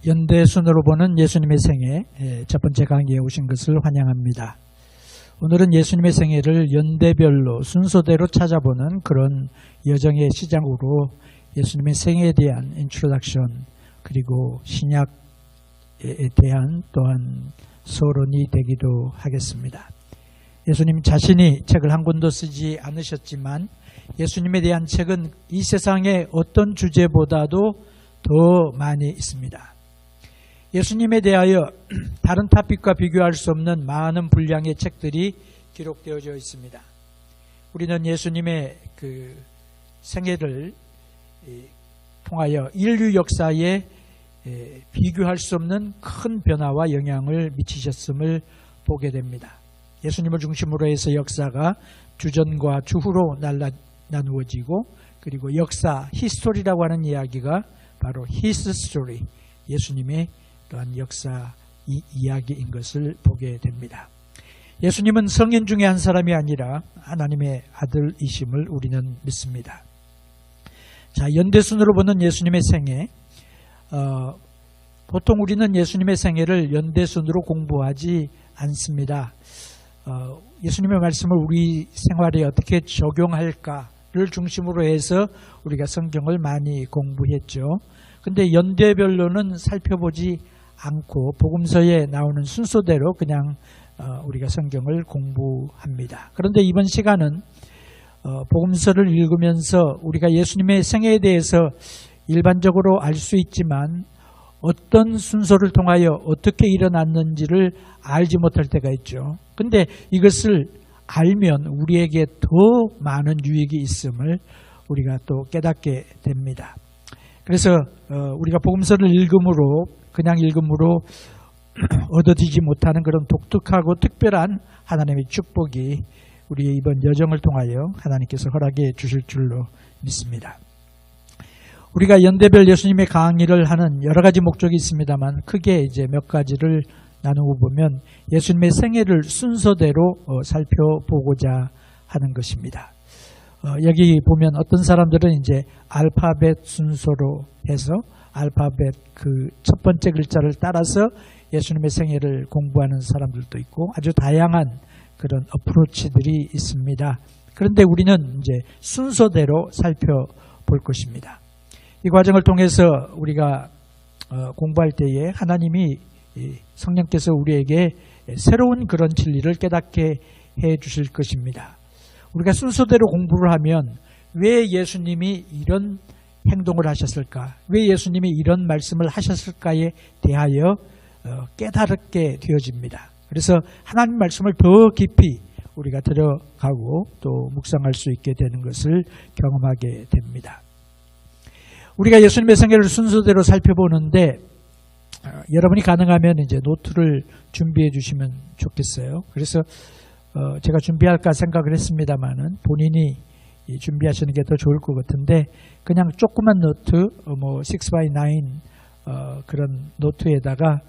연대순으로 보는 예수님의 생애 첫 번째 강의에 오신 것을 환영합니다. 오늘은 예수님의 생애를 연대별로 순서대로 찾아보는 그런 여정의 시작으로 예수님의 생애에 대한 인트로덕션 그리고 신약에 대한 또한 서론이 되기도 하겠습니다. 예수님 자신이 책을 한 권도 쓰지 않으셨지만 예수님에 대한 책은 이 세상의 어떤 주제보다도 더 많이 있습니다. 예수님에 대하여 다른 토픽과 비교할 수 없는 많은 분량의 책들이 기록되어져 있습니다. 우리는 예수님의 그 생애를 통하여 인류 역사에 비교할 수 없는 큰 변화와 영향을 미치셨음을 보게 됩니다. 예수님을 중심으로 해서 역사가 주전과 주후로 나누어지고 그리고 역사, 히스토리라고 하는 이야기가 바로 His Story, 예수님의 또한 역사 이야기인 것을 보게 됩니다. 예수님은 성인 중에 한 사람이 아니라 하나님의 아들이심을 우리는 믿습니다. 자, 연대순으로 보는 예수님의 생애, 보통 우리는 예수님의 생애를 연대순으로 공부하지 않습니다. 예수님의 말씀을 우리 생활에 어떻게 적용할까를 중심으로 해서 우리가 성경을 많이 공부했죠. 근데 연대별로는 살펴보지 않고 복음서에 나오는 순서대로 그냥 우리가 성경을 공부합니다. 그런데 이번 시간은 복음서를 읽으면서 우리가 예수님의 생애에 대해서 일반적으로 알 수 있지만 어떤 순서를 통하여 어떻게 일어났는지를 알지 못할 때가 있죠. 근데 이것을 알면 우리에게 더 많은 유익이 있음을 우리가 또 깨닫게 됩니다. 그래서 우리가 복음서를 읽음으로 그냥 읽음으로 얻어지지 못하는 그런 독특하고 특별한 하나님의 축복이 우리의 이번 여정을 통하여 하나님께서 허락해 주실 줄로 믿습니다. 우리가 연대별 예수님의 강의를 하는 여러 가지 목적이 있습니다만 크게 이제 몇 가지를 나누고 보면 예수님의 생애를 순서대로 살펴보고자 하는 것입니다. 여기 보면 어떤 사람들은 이제 알파벳 순서로 해서 알파벳 그 첫 번째 글자를 따라서 예수님의 생애를 공부하는 사람들도 있고 아주 다양한 그런 어프로치들이 있습니다. 그런데 우리는 이제 순서대로 살펴볼 것입니다. 이 과정을 통해서 우리가 공부할 때에 하나님이 성령께서 우리에게 새로운 그런 진리를 깨닫게 해 주실 것입니다. 우리가 순서대로 공부를 하면 왜 예수님이 이런 행동을 하셨을까? 왜 예수님이 이런 말씀을 하셨을까에 대하여 깨닫게 되어집니다. 그래서 하나님 말씀을 더 깊이 우리가 들어가고 또 묵상할 수 있게 되는 것을 경험하게 됩니다. 우리가 예수님의 생애를 순서대로 살펴보는데 여러분이 가능하면 이제 노트를 준비해 주시면 좋겠어요. 그래서 제가 준비할까 생각을 했습니다만은 본인이 준비하시는 게 더 좋을 것 같은데 그냥 조그만 노트 뭐 6x9 그런 노트에다가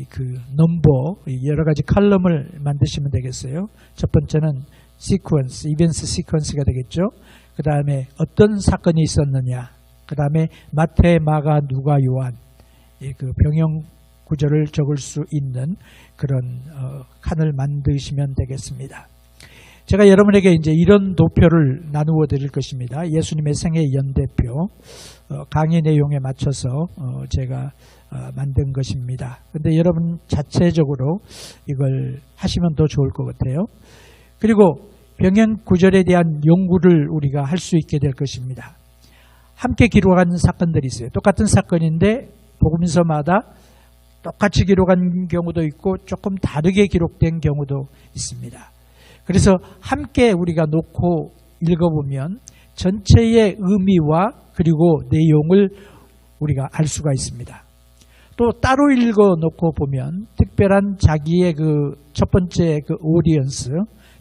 그 넘버 여러 가지 칼럼을 만드시면 되겠어요. 첫 번째는 시퀀스, 이벤트 시퀀스가 되겠죠. 그 다음에 어떤 사건이 있었느냐. 그 다음에 마태, 마가, 누가, 요한 그 병영 구절을 적을 수 있는 그런 칸을 만드시면 되겠습니다. 제가 여러분에게 이제 이런 도표를 나누어 드릴 것입니다. 예수님의 생애 연대표 강의 내용에 맞춰서 제가 만든 것입니다. 그런데 여러분 자체적으로 이걸 하시면 더 좋을 것 같아요. 그리고 병영 구절에 대한 연구를 우리가 할 수 있게 될 것입니다. 함께 기록한 사건들이 있어요. 똑같은 사건인데 복음서마다 똑같이 기록한 경우도 있고 조금 다르게 기록된 경우도 있습니다. 그래서 함께 우리가 놓고 읽어보면 전체의 의미와 그리고 내용을 우리가 알 수가 있습니다. 또 따로 읽어놓고 보면 특별한 자기의 그 첫 번째 그 오디언스,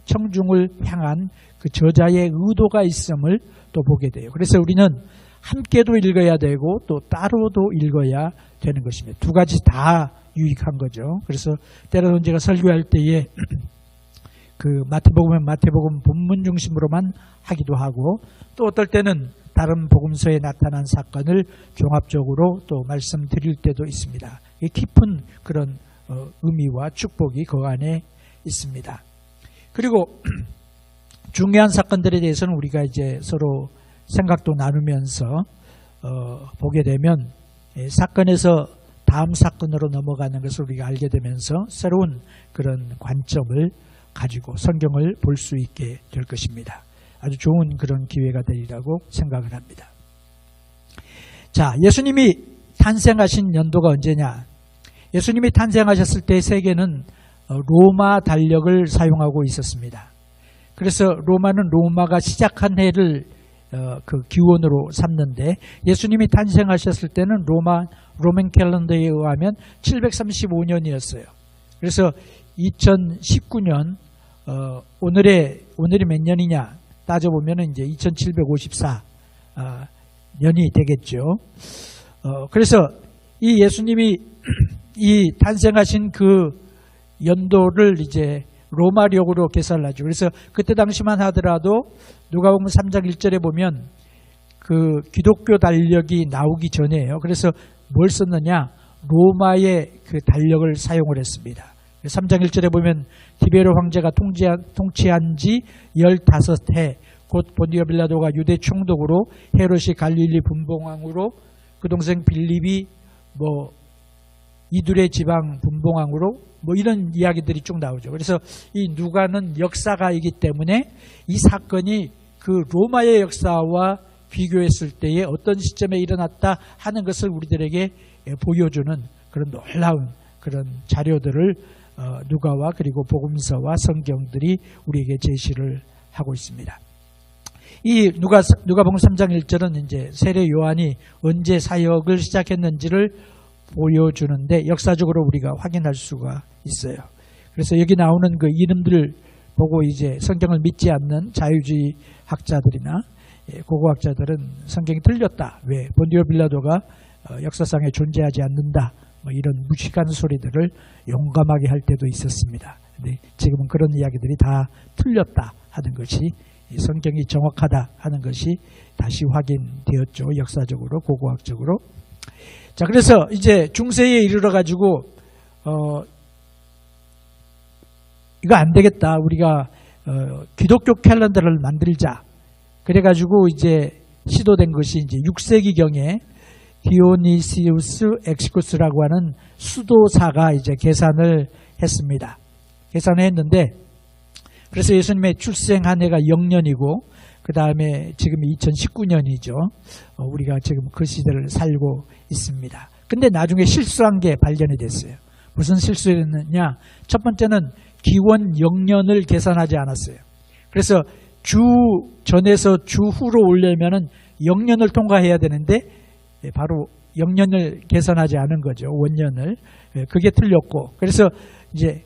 청중을 향한 그 저자의 의도가 있음을 또 보게 돼요. 그래서 우리는 함께도 읽어야 되고 또 따로도 읽어야 되는 것입니다. 두 가지 다 유익한 거죠. 그래서 때로는 제가 설교할 때에 그 마태복음은 마태복음 본문 중심으로만 하기도 하고 또 어떨 때는 다른 복음서에 나타난 사건을 종합적으로 또 말씀드릴 때도 있습니다. 깊은 그런 의미와 축복이 그 안에 있습니다. 그리고 중요한 사건들에 대해서는 우리가 이제 서로 생각도 나누면서 보게 되면 사건에서 다음 사건으로 넘어가는 것을 우리가 알게 되면서 새로운 그런 관점을 가지고 성경을 볼 수 있게 될 것입니다. 아주 좋은 그런 기회가 되리라고 생각을 합니다. 자, 예수님이 탄생하신 연도가 언제냐? 예수님이 탄생하셨을 때 세계는 로마 달력을 사용하고 있었습니다. 그래서 로마가 시작한 해를 그 기원으로 삼는데 예수님이 탄생하셨을 때는 로맨 캘린더에 의하면 735년이었어요. 그래서 2019년 오늘이 몇 년이냐 따져보면 이제 2754 년이 되겠죠. 그래서 이 예수님이 이 탄생하신 그 연도를 이제 로마력으로 계산을 하죠. 그래서 그때 당시만 하더라도 누가복음 3장 1절에 보면 그 기독교 달력이 나오기 전이에요. 그래서 뭘 썼느냐? 로마의 그 달력을 사용을 했습니다. 3장 1절에 보면 디베르 황제가 통치한 지 15해 곧 본디오 빌라도가 유대 총독으로 헤롯이 갈릴리 분봉왕으로 그 동생 빌립이 이두레 지방 분봉왕으로 이런 이야기들이 쭉 나오죠. 그래서 이 누가는 역사가이기 때문에 이 사건이 그 로마의 역사와 비교했을 때에 어떤 시점에 일어났다 하는 것을 우리들에게 보여주는 그런 놀라운 그런 자료들을 누가와 그리고 복음서와 성경들이 우리에게 제시를 하고 있습니다. 이 누가복음 3장 1절은 이제 세례 요한이 언제 사역을 시작했는지를 보여주는데 역사적으로 우리가 확인할 수가 있어요. 그래서 여기 나오는 그 이름들을 보고 이제 성경을 믿지 않는 자유주의 학자들이나 고고학자들은 성경이 틀렸다. 왜? 본디오 빌라도가 역사상에 존재하지 않는다. 이런 무식한 소리들을 용감하게 할 때도 있었습니다. 근데 지금은 그런 이야기들이 다 틀렸다 하는 것이 성경이 정확하다 하는 것이 다시 확인되었죠. 역사적으로 고고학적으로. 자, 그래서 이제 중세에 이르러 가지고 이거 안 되겠다. 우리가 기독교 캘린더를 만들자. 그래 가지고 이제 시도된 것이 이제 6세기경에 디오니시우스 엑시쿠스라고 하는 수도사가 이제 계산을 했습니다. 계산을 했는데 그래서 예수님의 출생한 해가 0년이고 그 다음에 지금이 2019년이죠. 우리가 지금 그 시대를 살고 있습니다. 근데 나중에 실수한 게 발견이 됐어요. 무슨 실수를 했느냐? 첫 번째는 기원 0년을 계산하지 않았어요. 그래서 주 전에서 주 후로 오려면은 0년을 통과해야 되는데 바로 0년을 계산하지 않은 거죠. 원년을. 그게 틀렸고. 그래서 이제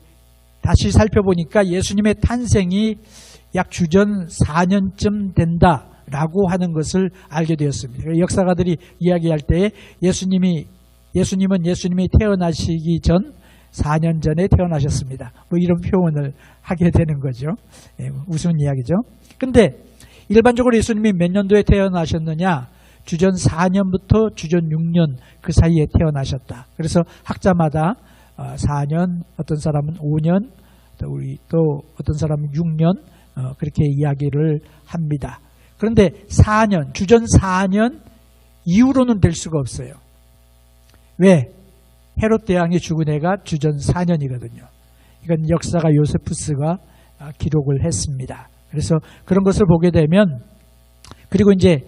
다시 살펴보니까 예수님의 탄생이 약 주전 4년쯤 된다라고 하는 것을 알게 되었습니다. 역사가들이 이야기할 때에 예수님은 예수님이 태어나시기 전 4년 전에 태어나셨습니다. 이런 표현을 하게 되는 거죠. 우스운 이야기죠. 근데 일반적으로 예수님이 몇 년도에 태어나셨느냐? 주전 4년부터 주전 6년 그 사이에 태어나셨다. 그래서 학자마다 4년, 어떤 사람은 5년, 또 어떤 사람은 6년 그렇게 이야기를 합니다. 그런데 4년, 주전 4년 이후로는 될 수가 없어요. 왜? 헤롯 대왕이 죽은 해가 주전 4년이거든요. 이건 역사가 요세푸스가 기록을 했습니다. 그래서 그런 것을 보게 되면 그리고 이제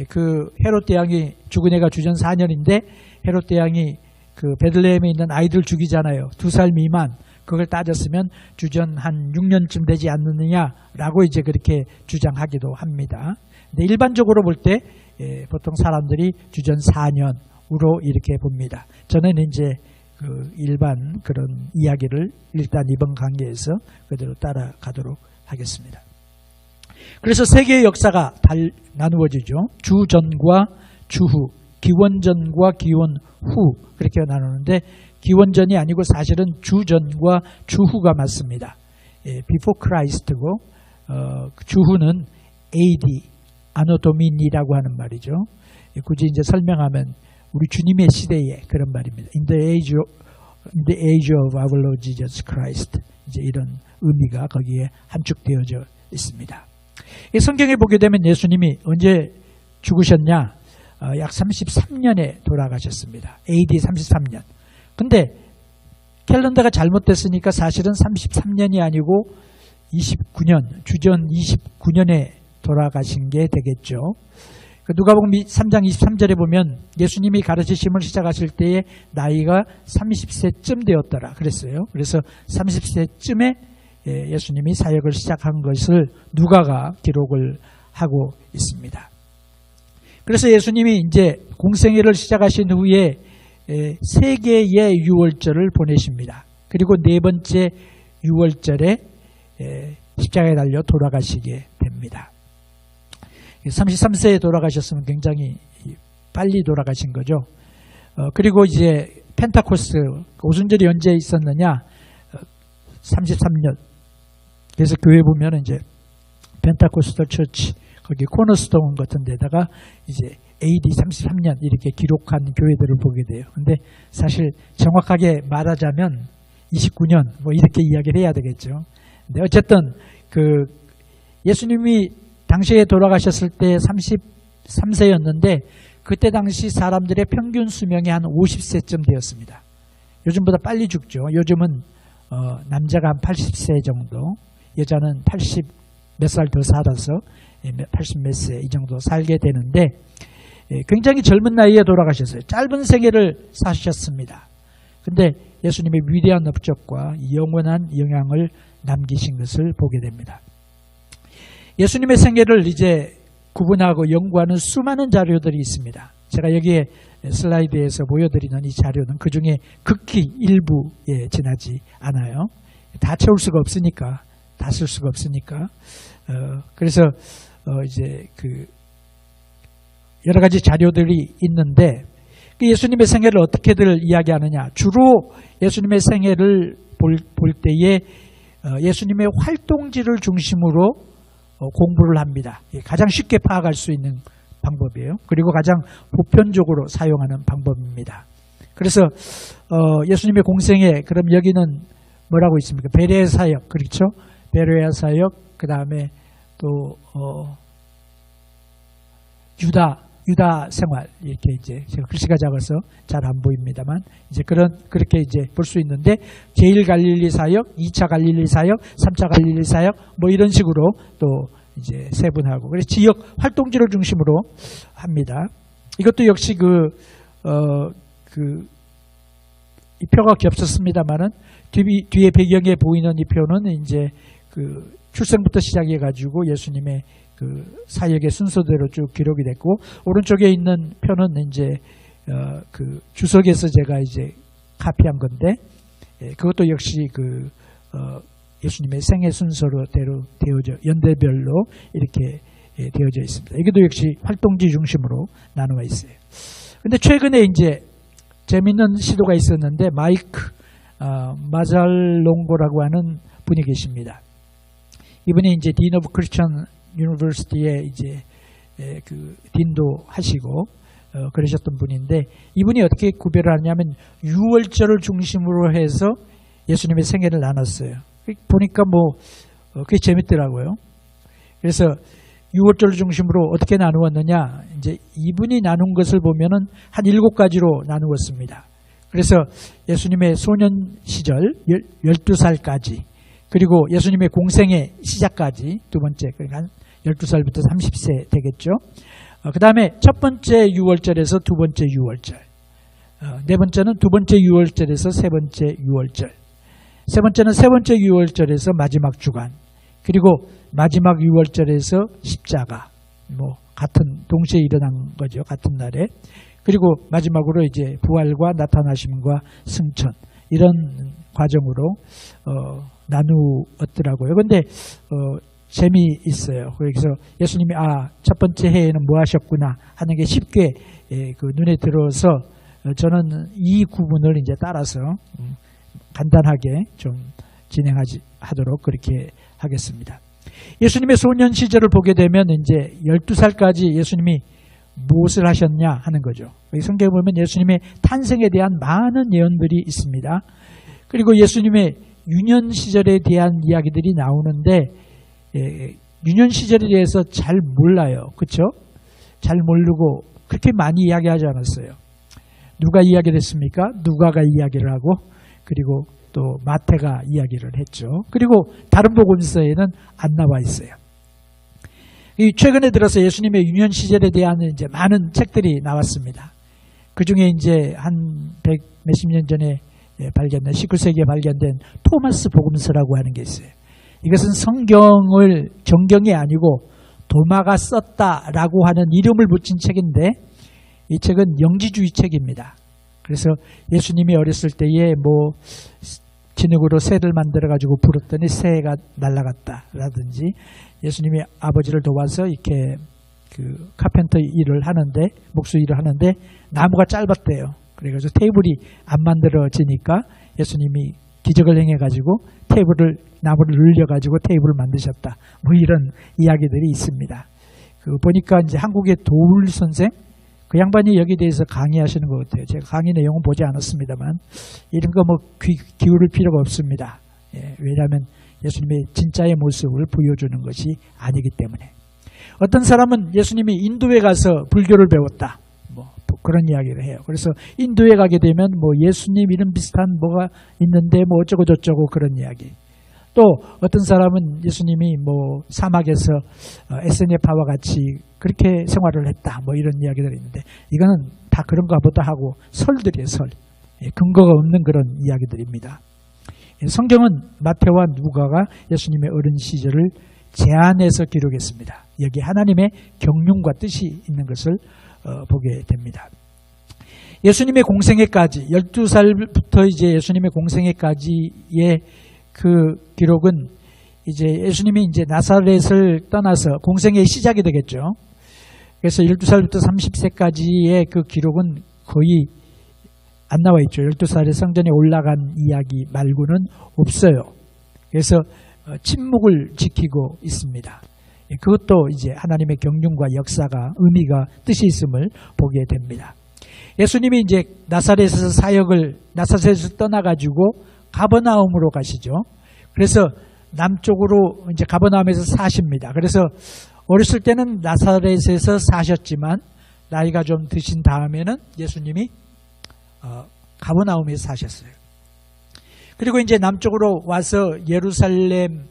그 헤롯 대왕이 죽은 해가 주전 4년인데 헤롯 대왕이 그 베들레헴에 있는 아이들 죽이잖아요. 2살 미만. 그걸 따졌으면 주전 한 6년쯤 되지 않느냐라고 이제 그렇게 주장하기도 합니다. 근데 일반적으로 볼 때 보통 사람들이 주전 4년으로 이렇게 봅니다. 저는 이제 그 일반 그런 이야기를 일단 이번 강의에서 그대로 따라가도록 하겠습니다. 그래서 세계의 역사가 나누어지죠. 주전과 주후, 기원전과 기원 후 그렇게 나누는데 기원전이 아니고 사실은 주전과 주후가 맞습니다. Before Christ고 주후는 AD 아노도미니라고 하는 말이죠. 굳이 이제 설명하면 우리 주님의 시대에 그런 말입니다. In the age of our Lord Jesus Christ. 이제 이런 의미가 거기에 함축되어져 있습니다. 이 성경에 보게 되면 예수님이 언제 죽으셨냐? 약 33년에 돌아가셨습니다. AD 33년. 근데 캘린더가 잘못됐으니까 사실은 33년이 아니고 29년, 주전 29년에 돌아가신 게 되겠죠. 누가복음 3장 23절에 보면 예수님이 가르치심을 시작하실 때에 나이가 30세쯤 되었더라 그랬어요. 그래서 30세쯤에 예수님이 사역을 시작한 것을 누가가 기록을 하고 있습니다. 그래서 예수님이 이제 공생애를 시작하신 후에 세 개의 유월절을 보내십니다. 그리고 네 번째 유월절에 십자가에 달려 돌아가시게 됩니다. 33세에 돌아가셨으면 굉장히 빨리 돌아가신 거죠. 그리고 이제 펜타코스트 오순절이 언제 있었느냐? 33년. 그래서 교회 보면 이제 펜타코스트 처치 거기 코너스톤 같은 데다가 이제 AD 33년 이렇게 기록한 교회들을 보게 돼요. 근데 사실 정확하게 말하자면 29년 뭐 이렇게 이야기를 해야 되겠죠. 근데 어쨌든 그 예수님이 당시에 돌아가셨을 때 33세였는데 그때 당시 사람들의 평균 수명이 한 50세쯤 되었습니다. 요즘보다 빨리 죽죠. 요즘은 남자가 한 80세 정도, 여자는 80 몇 살 더 살아서 80 몇 세 이 정도 살게 되는데 굉장히 젊은 나이에 돌아가셨어요. 짧은 생애를 사셨습니다. 근데 예수님의 위대한 업적과 영원한 영향을 남기신 것을 보게 됩니다. 예수님의 생애를 이제 구분하고 연구하는 수많은 자료들이 있습니다. 제가 여기에 슬라이드에서 보여드리는 이 자료는 그 중에 극히 일부에 지나지 않아요. 다 채울 수가 없으니까, 다 쓸 수가 없으니까. 그래서 이제 그 여러 가지 자료들이 있는데 예수님의 생애를 어떻게들 이야기하느냐. 주로 예수님의 생애를 볼 때에 예수님의 활동지를 중심으로 공부를 합니다. 가장 쉽게 파악할 수 있는 방법이에요. 그리고 가장 보편적으로 사용하는 방법입니다. 그래서 예수님의 공생애, 그럼 여기는 뭐라고 있습니까? 베레아 사역, 그렇죠? 베레아 사역, 그 다음에 또 유다 생활, 이렇게 이제 제가 글씨가 작아서 잘 안 보입니다만 이제 그렇게 이제 볼 수 있는데 제1 갈릴리 사역, 2차 갈릴리 사역, 3차 갈릴리 사역 뭐 이런 식으로 또 이제 세분하고 그래서 지역 활동지를 중심으로 합니다. 이것도 역시 이 표가 겹쳤습니다만은 뒤에 배경에 보이는 이 표는 이제 그 출생부터 시작해 가지고 예수님의 그 사역의 순서대로 쭉 기록이 됐고 오른쪽에 있는 표는 이제 그 주석에서 제가 이제 카피한 건데 그것도 역시 예수님의 생애 순서로 되어져 연대별로 이렇게 되어져 있습니다. 이것도 역시 활동지 중심으로 나누어 있어요. 근데 최근에 이제 재밌는 시도가 있었는데 마이크 마잘롱고라고 하는 분이 계십니다. 이분이 이제 딘 오브 크리스천 유니버시티에 이제 그 딘도 하시고 그러셨던 분인데 이분이 어떻게 구별을 하냐면 유월절을 중심으로 해서 예수님의 생애를 나눴어요. 보니까 뭐 그게 재밌더라고요. 그래서 유월절을 중심으로 어떻게 나누었느냐? 이제 이분이 나눈 것을 보면은 한 7가지로 나누었습니다. 그래서 예수님의 소년 시절 12살까지 그리고 예수님의 공생의 시작까지 두 번째 그러니까 한 12살부터 30세 되겠죠. 그 다음에 첫 번째 유월절에서 두 번째 유월절, 네 번째는 두 번째 유월절에서 세 번째 유월절, 세 번째는 세 번째 유월절에서 마지막 주간, 그리고 마지막 유월절에서 십자가, 뭐 같은 동시에 일어난 거죠. 같은 날에. 그리고 마지막으로 이제 부활과 나타나심과 승천 이런 과정으로 나누었더라고요. 근데 재미있어요. 그래서 예수님이 첫 번째 해에는 뭐 하셨구나 하는 게 쉽게 눈에 들어서 저는 이 구분을 이제 따라서 간단하게 좀 진행하도록 그렇게 하겠습니다. 예수님의 소년 시절을 보게 되면 이제 12살까지 예수님이 무엇을 하셨냐 하는 거죠. 성경에 보면 예수님의 탄생에 대한 많은 예언들이 있습니다. 그리고 예수님의 유년 시절에 대한 이야기들이 나오는데 유년 시절에 대해서 잘 몰라요. 그렇죠? 잘 모르고 그렇게 많이 이야기하지 않았어요. 누가 이야기를 했습니까? 누가가 이야기를 하고 그리고 또 마태가 이야기를 했죠. 그리고 다른 복음서에는 안 나와 있어요. 최근에 들어서 예수님의 유년 시절에 대한 이제 많은 책들이 나왔습니다. 그 중에 이제 한 100 몇십 년 전에 발견된 19세기에 발견된 토마스 복음서라고 하는 게 있어요. 이것은 정경이 아니고 도마가 썼다라고 하는 이름을 붙인 책인데 이 책은 영지주의 책입니다. 그래서 예수님이 어렸을 때에 뭐 진흙으로 새를 만들어가지고 불었더니 새가 날아갔다라든지 예수님이 아버지를 도와서 이렇게 그 카펜터 일을 하는데 목수 일을 하는데 나무가 짧았대요. 그래가지고 테이블이 안 만들어지니까 예수님이 기적을 행해가지고 나무를 늘려가지고 테이블을 만드셨다. 뭐 이런 이야기들이 있습니다. 그 보니까 이제 한국의 도울 선생 그 양반이 여기에 대해서 강의하시는 것 같아요. 제가 강의 내용은 보지 않았습니다만 이런 거 뭐 기울일 필요가 없습니다. 왜냐하면 예수님의 진짜의 모습을 보여주는 것이 아니기 때문에. 어떤 사람은 예수님이 인도에 가서 불교를 배웠다. 뭐 그런 이야기를 해요. 그래서 인도에 가게 되면 뭐 예수님 이름 비슷한 뭐가 있는데 뭐 어쩌고 저쩌고 그런 이야기. 또 어떤 사람은 예수님이 뭐 사막에서 에스네파와 같이 그렇게 생활을 했다. 뭐 이런 이야기들이 있는데 이거는 다 그런가 보다 하고 설들이에요. 설. 근거가 없는 그런 이야기들입니다. 성경은 마태와 누가가 예수님의 어린 시절을 제안해서 기록했습니다. 여기 하나님의 경륜과 뜻이 있는 것을 보게 됩니다. 예수님의 공생애까지 12살부터 이제 예수님의 공생애까지의 그 기록은 이제 예수님이 이제 나사렛을 떠나서 공생애의 시작이 되겠죠. 그래서 12살부터 30세까지의 그 기록은 거의 안 나와 있죠. 12살에 성전에 올라간 이야기 말고는 없어요. 그래서 침묵을 지키고 있습니다. 그것도 이제 하나님의 경륜과 역사가 의미가 뜻이 있음을 보게 됩니다. 예수님이 이제 나사렛에서 떠나가지고 가버나움으로 가시죠. 그래서 남쪽으로 이제 가버나움에서 사십니다. 그래서 어렸을 때는 나사렛에서 사셨지만 나이가 좀 드신 다음에는 예수님이 가버나움에서 사셨어요. 그리고 이제 남쪽으로 와서 예루살렘을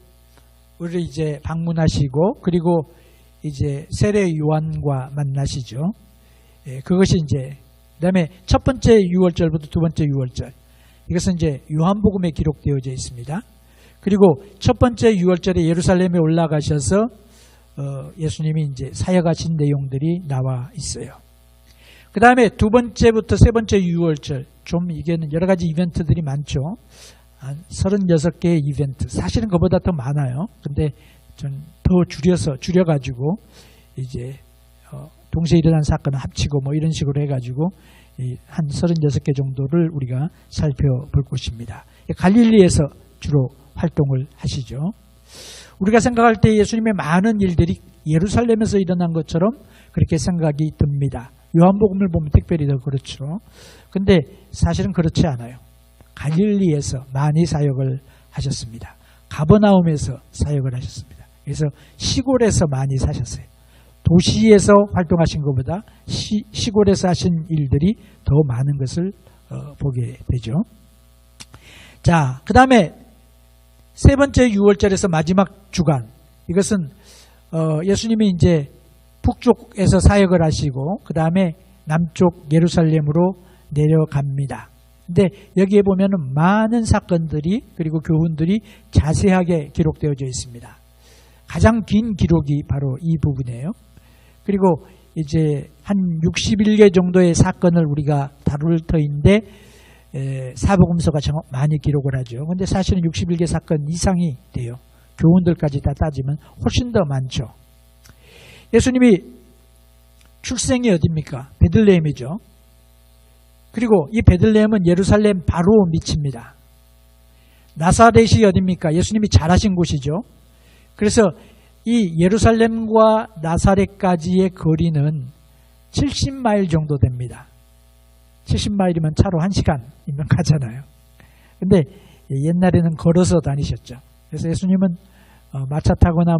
이제 방문하시고 그리고 이제 세례 요한과 만나시죠. 그것이 이제 그다음에 첫 번째 유월절부터 두 번째 유월절 이것은 이제 요한복음에 기록되어져 있습니다. 그리고 첫 번째 유월절에 예루살렘에 올라가셔서 예수님이 이제 사역하신 내용들이 나와 있어요. 그 다음에 두 번째부터 세 번째 유월절 좀 이게는 여러 가지 이벤트들이 많죠. 한 36개의 이벤트. 사실은 그보다 더 많아요. 근데 전 더 줄여가지고 이제 동시에 일어난 사건을 합치고 뭐 이런 식으로 해가지고 한 36개 정도를 우리가 살펴볼 것입니다. 갈릴리에서 주로 활동을 하시죠. 우리가 생각할 때 예수님의 많은 일들이 예루살렘에서 일어난 것처럼 그렇게 생각이 듭니다. 요한복음을 보면 특별히 더 그렇죠. 근데 사실은 그렇지 않아요. 갈릴리에서 많이 사역을 하셨습니다. 가버나움에서 사역을 하셨습니다. 그래서 시골에서 많이 사셨어요. 도시에서 활동하신 것보다 시골에서 하신 일들이 더 많은 것을 보게 되죠. 자, 그 다음에 세 번째 유월절에서 마지막 주간 이것은 예수님이 이제 북쪽에서 사역을 하시고 그 다음에 남쪽 예루살렘으로 내려갑니다. 근데 여기에 보면은 많은 사건들이 그리고 교훈들이 자세하게 기록되어져 있습니다. 가장 긴 기록이 바로 이 부분이에요. 그리고 이제 한 61개 정도의 사건을 우리가 다룰 터인데 사복음서가 많이 기록을 하죠. 근데 사실은 61개 사건 이상이 돼요. 교훈들까지 다 따지면 훨씬 더 많죠. 예수님이 출생이 어디입니까? 베들레헴이죠. 그리고 이 베들레헴은 예루살렘 바로 밑입니다. 나사렛이 어디입니까? 예수님이 자라신 곳이죠. 그래서 이 예루살렘과 나사렛까지의 거리는 70마일 정도 됩니다. 70마일이면 차로 1시간이면 가잖아요. 근데 옛날에는 걸어서 다니셨죠. 그래서 예수님은 마차 타거나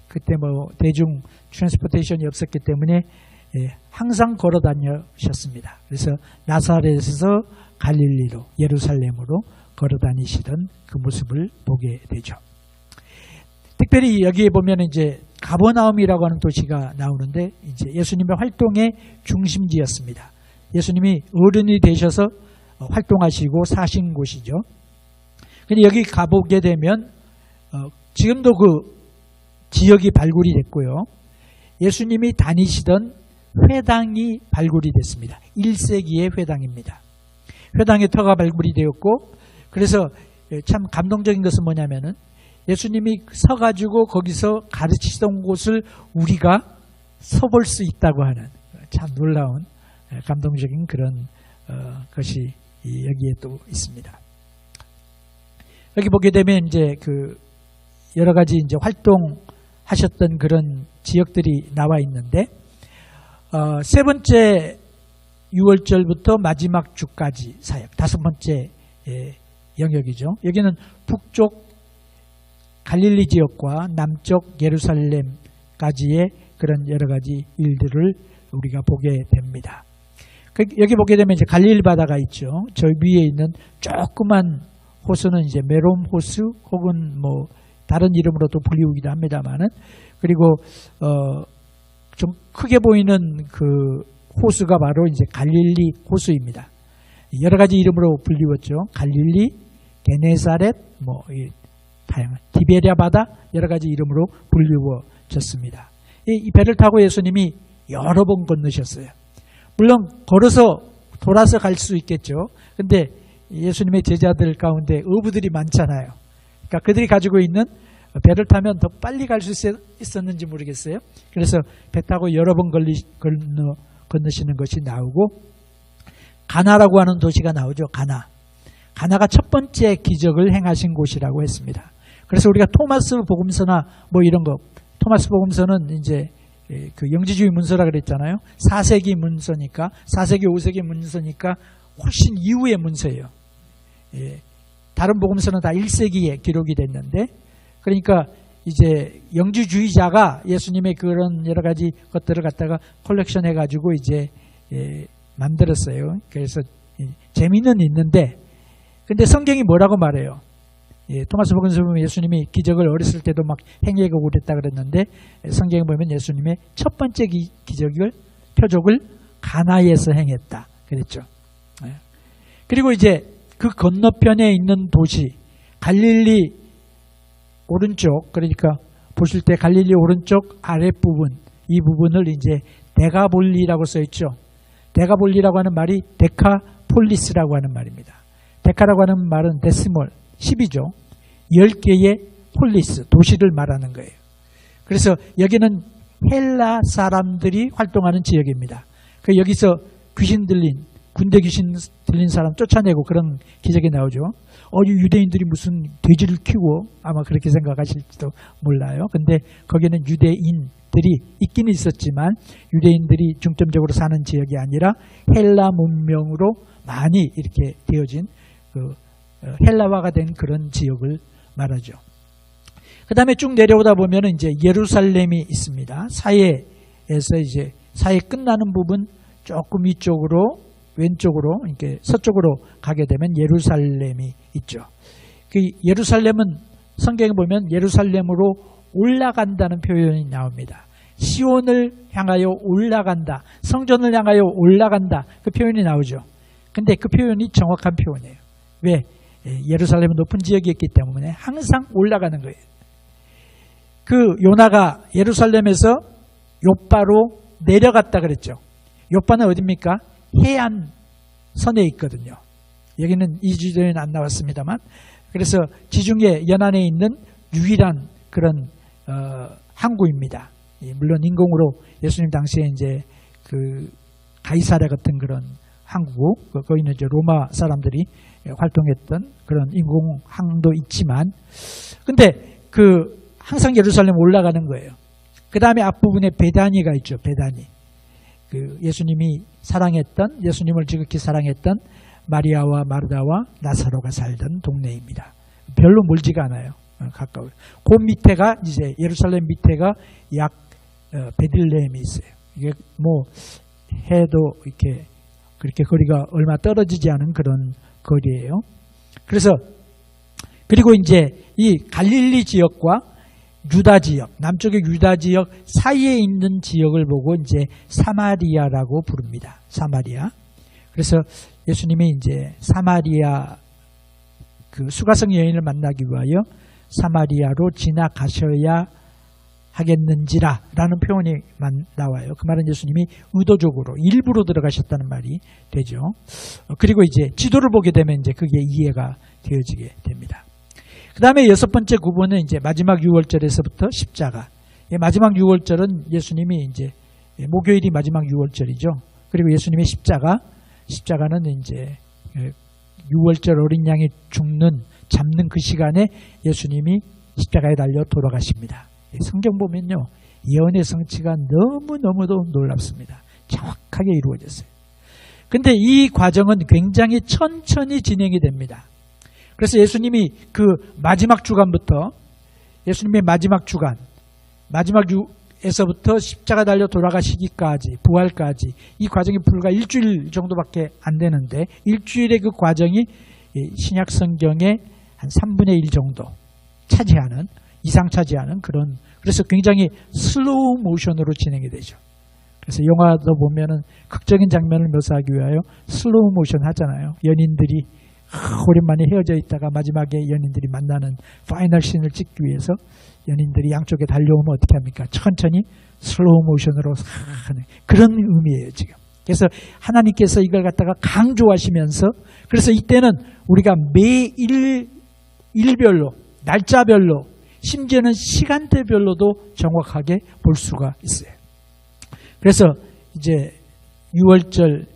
그때 대중 트랜스포테이션이 없었기 때문에 항상 걸어 다니셨습니다. 그래서 나사렛에서 갈릴리로 예루살렘으로 걸어 다니시던 그 모습을 보게 되죠. 특별히 여기에 보면 이제 가버나움이라고 하는 도시가 나오는데 이제 예수님의 활동의 중심지였습니다. 예수님이 어른이 되셔서 활동하시고 사신 곳이죠. 근데 여기 가보게 되면 지금도 그 지역이 발굴이 됐고요. 예수님이 다니시던 회당이 발굴이 됐습니다. 1세기의 회당입니다. 회당의 터가 발굴이 되었고, 그래서 참 감동적인 것은 뭐냐면은 예수님이 서가지고 거기서 가르치던 곳을 우리가 서볼 수 있다고 하는 참 놀라운 감동적인 그런 것이 여기에 또 있습니다. 여기 보게 되면 이제 그 여러 가지 이제 활동하셨던 그런 지역들이 나와 있는데, 세 번째 6월절부터 마지막 주까지 사역, 다섯 번째 영역이죠. 여기는 북쪽 갈릴리 지역과 남쪽 예루살렘까지의 그런 여러 가지 일들을 우리가 보게 됩니다. 여기 보게 되면 이제 갈릴리 바다가 있죠. 저 위에 있는 조그만 호수는 이제 메롬 호수 혹은 다른 이름으로도 불리우기도 합니다만은, 그리고 좀 크게 보이는 그 호수가 바로 이제 갈릴리 호수입니다. 여러 가지 이름으로 불리웠죠. 갈릴리, 게네사렛, 다양한 디베랴 바다 여러 가지 이름으로 불리워졌습니다. 이 배를 타고 예수님이 여러 번 건너셨어요. 물론 걸어서 돌아서 갈 수 있겠죠. 근데 예수님의 제자들 가운데 어부들이 많잖아요. 그러니까 그들이 가지고 있는 배를 타면 더 빨리 갈 수 있었는지 모르겠어요. 그래서 배 타고 여러 번 건너시는 것이 나오고, 가나라고 하는 도시가 나오죠. 가나가 첫 번째 기적을 행하신 곳이라고 했습니다. 그래서 우리가 토마스 복음서나 이런 거, 토마스 복음서는 이제 그 영지주의 문서라 그랬잖아요. 4세기 문서니까, 4세기 5세기 문서니까 훨씬 이후의 문서예요. 다른 복음서는 다 1세기에 기록이 됐는데, 그러니까 이제 영지주의자가 예수님의 그런 여러 가지 것들을 갖다가 컬렉션 해가지고 이제 만들었어요. 그래서 재미는 있는데, 근데 성경이 뭐라고 말해요? 토마스 복음서 보면 예수님이 기적을 어렸을 때도 막 행하고 그랬다 그랬는데, 성경에 보면 예수님의 첫 번째 표적을 가나에서 행했다 그랬죠. 그리고 이제 그 건너편에 있는 도시 갈릴리 오른쪽, 그러니까 보실 때 갈릴리 오른쪽 아랫부분, 이 부분을 이제 데가볼리라고 써있죠. 데가볼리라고 하는 말이 데카폴리스라고 하는 말입니다. 데카라고 하는 말은 데시몰 10이죠. 10개의 폴리스, 도시를 말하는 거예요. 그래서 여기는 헬라 사람들이 활동하는 지역입니다. 여기서 귀신 들린, 군대 귀신 들린 사람 쫓아내고 그런 기적이 나오죠. 유대인들이 무슨 돼지를 키워, 아마 그렇게 생각하실지도 몰라요. 근데 거기는 유대인들이 있긴 있었지만 유대인들이 중점적으로 사는 지역이 아니라 헬라 문명으로 많이 이렇게 되어진 헬라화가 된 그런 지역을 말하죠. 그 다음에 쭉 내려오다 보면 이제 예루살렘이 있습니다. 사해에서 이제 사해 끝나는 부분 조금 위쪽으로, 왼쪽으로, 이렇게 서쪽으로 가게 되면 예루살렘이 있죠. 그 예루살렘은 성경에 보면 예루살렘으로 올라간다는 표현이 나옵니다. 시온을 향하여 올라간다, 성전을 향하여 올라간다, 그 표현이 나오죠. 근데 그 표현이 정확한 표현이에요. 왜? 예루살렘은 높은 지역이었기 때문에 항상 올라가는 거예요. 그 요나가 예루살렘에서 욥바로 내려갔다 그랬죠. 욥바는 어디입니까? 해안선에 있거든요. 여기는 이 주제는 안 나왔습니다만, 그래서 지중해 연안에 있는 유일한 그런 항구입니다. 물론 인공으로 예수님 당시에 이제 그 가이사랴 같은 그런 항구, 거기는 이제 로마 사람들이 활동했던 그런 인공항도 있지만, 근데 그 항상 예루살렘 올라가는 거예요. 그 다음에 앞부분에 베다니가 있죠. 베다니. 그 예수님이 사랑했던, 예수님을 지극히 사랑했던 마리아와 마르다와 나사로가 살던 동네입니다. 별로 멀지가 않아요. 가까워요. 그 밑에가 이제 예루살렘 밑에가 약 베들레헴이 있어요. 이게 뭐 해도 이렇게 그렇게 거리가 얼마 떨어지지 않은 그런 거리예요. 그래서 그리고 이제 이 갈릴리 지역과 유다 지역, 남쪽의 유다 지역 사이에 있는 지역을 보고 이제 사마리아라고 부릅니다. 사마리아. 그래서 예수님이 이제 사마리아 그 수가성 여인을 만나기 위하여 사마리아로 지나가셔야 하겠는지라 라는 표현이 나와요. 그 말은 예수님이 의도적으로 일부러 들어가셨다는 말이 되죠. 그리고 이제 지도를 보게 되면 이제 그게 이해가 되어지게 됩니다. 그 다음에 6번째 구분은 이제 마지막 6월절에서부터 십자가. 마지막 6월절은 예수님이 이제 목요일이 마지막 6월절이죠. 그리고 예수님의 십자가는 이제 6월절 어린 양이 잡는 그 시간에 예수님이 십자가에 달려 돌아가십니다. 성경 보면요, 예언의 성취가 너무너무도 놀랍습니다. 정확하게 이루어졌어요. 근데 이 과정은 굉장히 천천히 진행이 됩니다. 그래서 예수님이 그 마지막 주간부터, 예수님의 마지막 주간, 마지막 주에서부터 십자가 달려 돌아가시기까지, 부활까지, 이 과정이 불과 일주일 정도밖에 안 되는데, 일주일의 그 과정이 신약 성경의 한 3분의 1 정도 이상 차지하는 그런, 그래서 굉장히 슬로우 모션으로 진행이 되죠. 그래서 영화도 보면은 극적인 장면을 묘사하기 위하여 슬로우 모션 하잖아요. 연인들이 오랜만에 헤어져 있다가 마지막에 연인들이 만나는 파이널 씬을 찍기 위해서 연인들이 양쪽에 달려오면 어떻게 합니까? 천천히 슬로우 모션으로 하는 그런 의미예요, 지금. 그래서 하나님께서 이걸 갖다가 강조하시면서, 그래서 이때는 우리가 매일 일별로, 날짜별로, 심지어는 시간대별로도 정확하게 볼 수가 있어요. 그래서 이제 6월절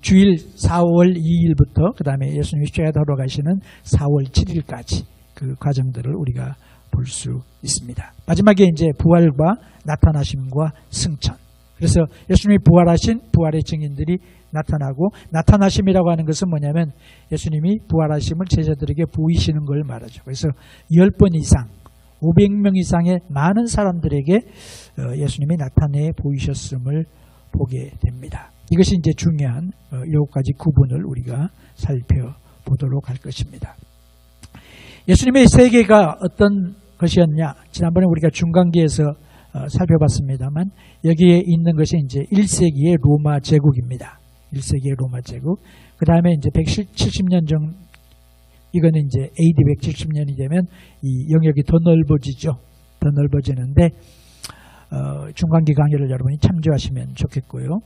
주일 4월 2일부터 그 다음에 예수님이 십자가에 돌아가시는 4월 7일까지 그 과정들을 우리가 볼 수 있습니다. 마지막에 이제 부활과 나타나심과 승천. 그래서 예수님이 부활하신 부활의 증인들이 나타나고, 나타나심이라고 하는 것은 뭐냐면 예수님이 부활하심을 제자들에게 보이시는 걸 말하죠. 그래서 10번 이상 500명 이상의 많은 사람들에게 예수님이 나타내 보이셨음을 보게 됩니다. 이것이 이제 중요한 7가지 구분을 우리가 살펴보도록 할 것입니다. 예수님의 세계가 어떤 것이었냐? 지난번에 우리가 중간기에서 살펴봤습니다만, 여기에 있는 것이 이제 1세기의 로마 제국입니다. 1세기의 로마 제국. 그 다음에 이제 170년 전, 이거는 이제 AD 170년이 되면 이 영역이 더 넓어지죠. 더 넓어지는데, 중간기 강의를 여러분이 참조하시면 좋겠고요.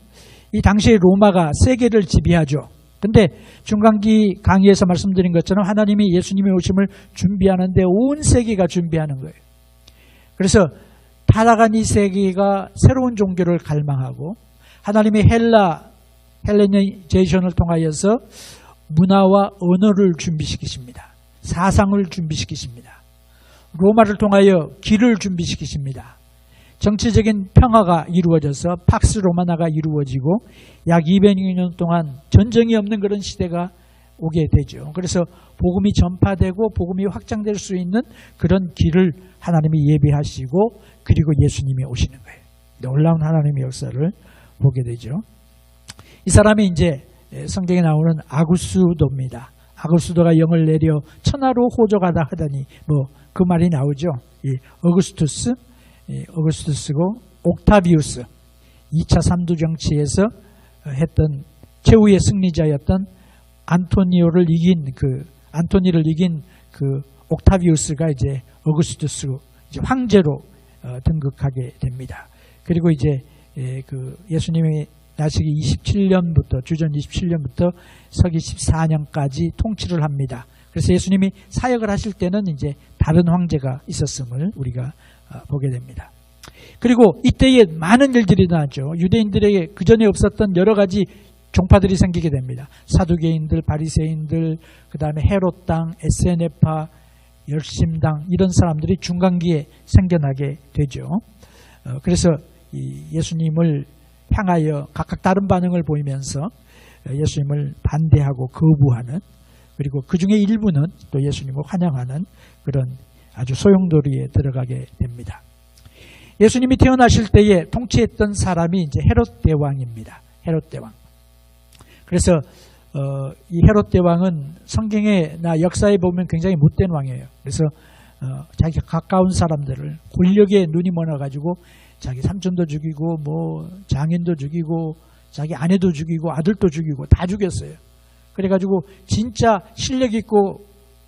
이 당시에 로마가 세계를 지배하죠. 근데 중간기 강의에서 말씀드린 것처럼 하나님이 예수님의 오심을 준비하는데 온 세계가 준비하는 거예요. 그래서 타락한 이 세계가 새로운 종교를 갈망하고, 하나님의 헬레니제이션을 통하여서 문화와 언어를 준비시키십니다. 사상을 준비시키십니다. 로마를 통하여 길을 준비시키십니다. 정치적인 평화가 이루어져서 팍스 로마나가 이루어지고 약 200년 동안 전쟁이 없는 그런 시대가 오게 되죠. 그래서 복음이 전파되고 복음이 확장될 수 있는 그런 길을 하나님이 예비하시고, 그리고 예수님이 오시는 거예요. 놀라운 하나님의 역사를 보게 되죠. 이 사람이 이제 성경에 나오는 아구스도입니다. 아구스도가 영을 내려 천하로 호적하다 하더니 뭐 그 말이 나오죠. 이 어구스투스고 옥타비우스, 2차 삼두 정치에서 했던 최후의 승리자였던 안토니를 이긴 그 옥타비우스가 이제 어구스투스 이제 황제로 등극하게 됩니다. 그리고 이제 그 예수님이 나시기 27년부터 주전 27년부터 서기 14년까지 통치를 합니다. 그래서 예수님이 사역을 하실 때는 이제 다른 황제가 있었음을 우리가 보게 됩니다. 그리고 이때에 많은 일들이 일어나죠. 유대인들에게 그전에 없었던 여러 가지 종파들이 생기게 됩니다. 사두개인들, 바리새인들, 그 다음에 헤롯 땅, 에세네파, 열심당 이런 사람들이 중간기에 생겨나게 되죠. 그래서 이 예수님을 향하여 각각 다른 반응을 보이면서 예수님을 반대하고 거부하는, 그리고 그 중에 일부는 또 예수님을 환영하는 그런 아주 소용돌이에 들어가게 됩니다. 예수님이 태어나실 때에 통치했던 사람이 이제 헤롯 대왕입니다. 헤롯 대왕. 그래서 이 헤롯 대왕은 성경에나 역사에 보면 굉장히 못된 왕이에요. 그래서 자기 가까운 사람들을 권력에 눈이 멀어가지고 자기 삼촌도 죽이고 뭐 장인도 죽이고 자기 아내도 죽이고 아들도 죽이고 다 죽였어요. 그래가지고 진짜 실력 있고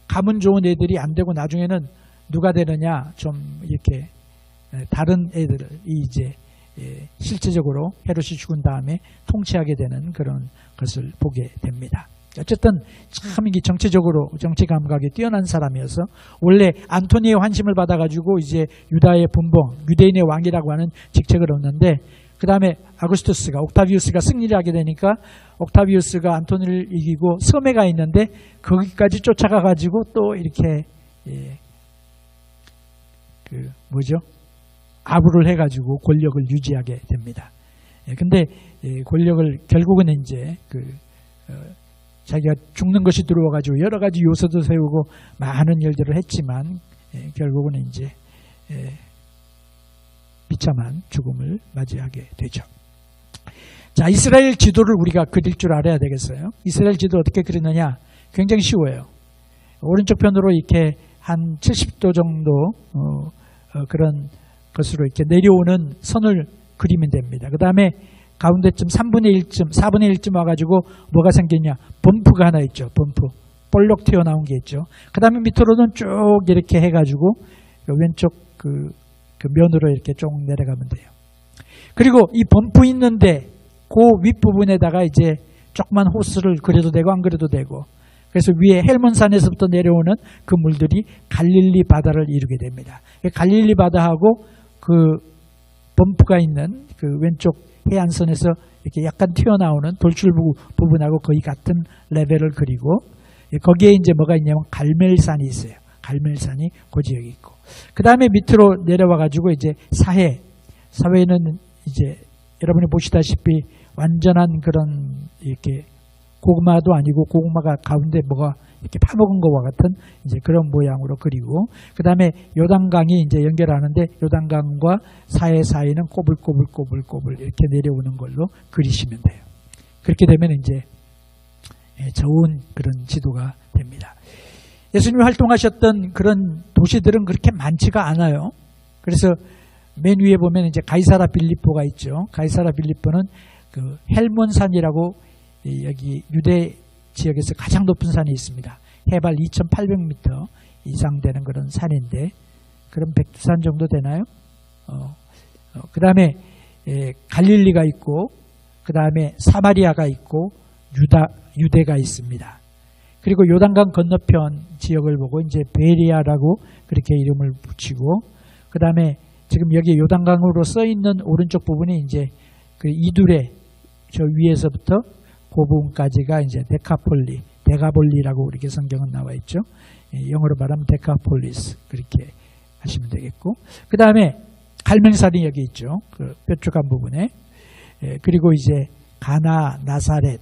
가문 좋은 애들이 안 되고 나중에는 누가 되느냐, 좀 이렇게 다른 애들이 이제 실제적으로 헤롯이 죽은 다음에 통치하게 되는 그런 것을 보게 됩니다. 어쨌든 참 이게 정치적으로 정치 감각이 뛰어난 사람이어서 원래 안토니의 환심을 받아가지고 이제 유다의 분봉, 유대인의 왕이라고 하는 직책을 얻는데, 그 다음에 아구스투스가, 옥타비우스가 승리를 하게 되니까 옥타비우스가 안토니를 이기고 섬에 가 있는데 거기까지 쫓아가가지고 또 이렇게 아부를 해가지고 권력을 유지하게 됩니다. 근데 권력을 결국은 이제 자기가 죽는 것이 들어와가지고 여러 가지 요소도 세우고 많은 일들을 했지만 결국은 이제 비참한 죽음을 맞이하게 되죠. 자, 이스라엘 지도를 우리가 그릴 줄 알아야 되겠어요. 이스라엘 지도 어떻게 그리느냐? 굉장히 쉬워요. 오른쪽 편으로 이렇게 한 70도 정도 그런 것으로 이렇게 내려오는 선을 그리면 됩니다. 그 다음에 가운데쯤 3분의 1쯤, 4분의 1쯤 와가지고 뭐가 생겼냐? 범프가 하나 있죠. 범프. 볼록 튀어나온 게 있죠. 그 다음에 밑으로는 쭉 이렇게 해가지고 왼쪽 그 면으로 이렇게 쭉 내려가면 돼요. 그리고 이 범프 있는데 그 윗부분에다가 이제 조그만 호스를 그려도 되고 안 그려도 되고, 그래서 위에 헬몬산에서부터 내려오는 그 물들이 갈릴리 바다를 이루게 됩니다. 갈릴리 바다하고 그 범프가 있는 그 왼쪽 해안선에서 이렇게 약간 튀어나오는 돌출 부분하고 거의 같은 레벨을 그리고, 거기에 이제 뭐가 있냐면 갈멜산이 있어요. 갈멜산이 그 지역에 있고, 그 다음에 밑으로 내려와 가지고 이제 사회는 이제 여러분이 보시다시피 완전한 그런 이렇게 고구마도 아니고 고구마가 가운데 뭐가 이렇게 파먹은 것과 같은 이제 그런 모양으로 그리고, 그 다음에 요단강이 이제 연결하는데 요단강과 사해 사이는 꼬불꼬불 이렇게 내려오는 걸로 그리시면 돼요. 그렇게 되면 이제 좋은 그런 지도가 됩니다. 예수님이 활동하셨던 그런 도시들은 그렇게 많지가 않아요. 그래서 맨 위에 보면 이제 가이사라 빌립보가 있죠. 가이사라 빌립보는 그 헬몬산이라고 여기 유대 지역에서 가장 높은 산이 있습니다. 해발 2,800m 이상 되는 그런 산인데, 그럼 백두산 정도 되나요? 그 다음에 갈릴리가 있고, 그 다음에 사마리아가 있고, 유대가 있습니다. 그리고 요단강 건너편 지역을 보고 이제 베리아라고 그렇게 이름을 붙이고, 그 다음에 지금 여기 요단강으로 써 있는 오른쪽 부분이 이제 그 이두레 저 위에서부터 그 부분까지가 이제 데가볼리라고 이렇게 성경은 나와 있죠. 영어로 말하면 데카폴리스 그렇게 하시면 되겠고, 그 다음에 갈멜산이 여기 있죠. 그 뾰족한 부분에. 그리고 이제 가나, 나사렛,